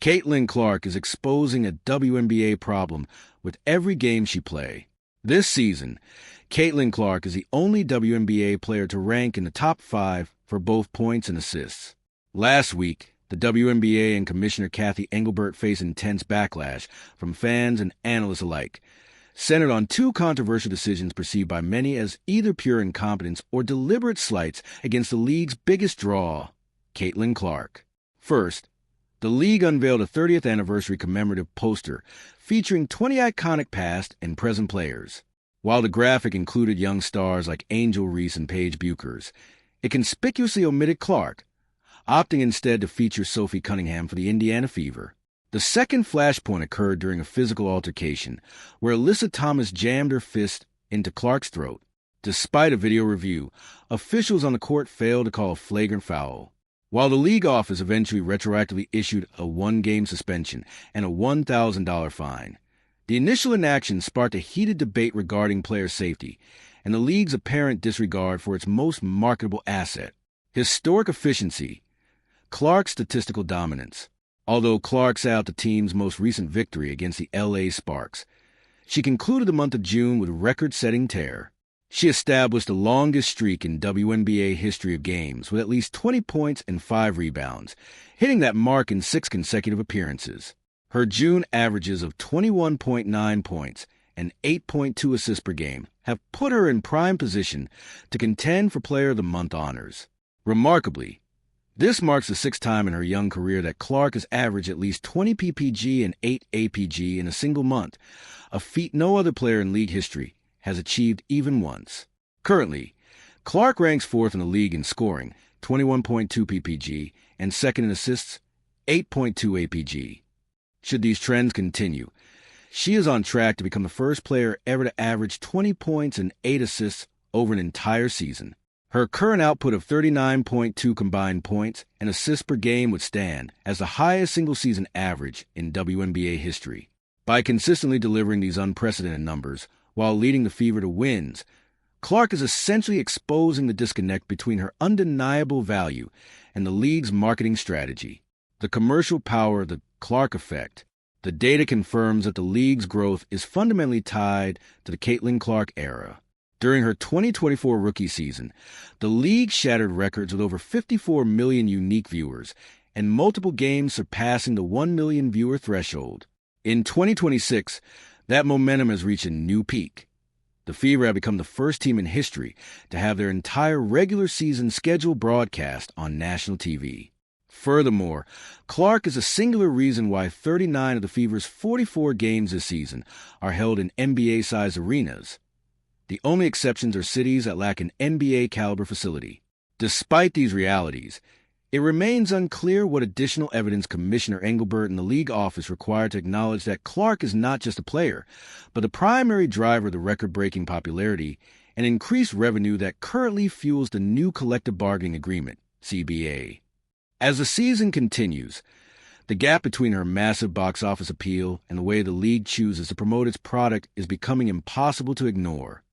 Caitlin Clark is exposing a WNBA problem with every game she plays. This season, Caitlin Clark is the only WNBA player to rank in the top 5 for both points and assists. Last week, the WNBA and Commissioner Kathy Engelbert faced intense backlash from fans and analysts alike, centered on two controversial decisions perceived by many as either pure incompetence or deliberate slights against the league's biggest draw, Caitlin Clark. First, the league unveiled a 30th anniversary commemorative poster featuring 20 iconic past and present players. While the graphic included young stars like Angel Reese and Paige Buchers, it conspicuously omitted Clark, opting instead to feature Sophie Cunningham for the Indiana Fever. The second flashpoint occurred during a physical altercation where Alyssa Thomas jammed her fist into Clark's throat. Despite a video review, officials on the court failed to call a flagrant foul. While the league office eventually retroactively issued a 1-game suspension and a $1,000 fine, the initial inaction sparked a heated debate regarding player safety and the league's apparent disregard for its most marketable asset, historic efficiency, Clark's statistical dominance. Although Clark sat out the team's most recent victory against the LA Sparks, she concluded the month of June with record-setting tear. She established the longest streak in WNBA history of games with at least 20 points and 5 rebounds, hitting that mark in 6 consecutive appearances. Her June averages of 21.9 points and 8.2 assists per game have put her in prime position to contend for Player of the Month honors. Remarkably, this marks the 6th time in her young career that Clark has averaged at least 20 PPG and 8 APG in a single month, a feat no other player in league history has achieved even once. Currently, Clark ranks 4th in the league in scoring, 21.2 PPG, and 2nd in assists, 8.2 APG. Should these trends continue, she is on track to become the first player ever to average 20 points and 8 assists over an entire season. Her current output of 39.2 combined points and assists per game would stand as the highest single-season average in WNBA history. By consistently delivering these unprecedented numbers while leading the Fever to wins, Clark is essentially exposing the disconnect between her undeniable value and the league's marketing strategy. The commercial power of the Clark effect. The data confirms that the league's growth is fundamentally tied to the Caitlin Clark era. During her 2024 rookie season, the league shattered records with over 54 million unique viewers and multiple games surpassing the 1 million viewer threshold. In 2026, that momentum has reached a new peak. The Fever have become the first team in history to have their entire regular season schedule broadcast on national TV. Furthermore, Clark is a singular reason why 39 of the Fever's 44 games this season are held in NBA-sized arenas. The only exceptions are cities that lack an NBA-caliber facility. Despite these realities, it remains unclear what additional evidence Commissioner Engelbert and the league office require to acknowledge that Clark is not just a player, but the primary driver of the record-breaking popularity and increased revenue that currently fuels the new collective bargaining agreement, CBA. As the season continues, the gap between her massive box office appeal and the way the league chooses to promote its product is becoming impossible to ignore.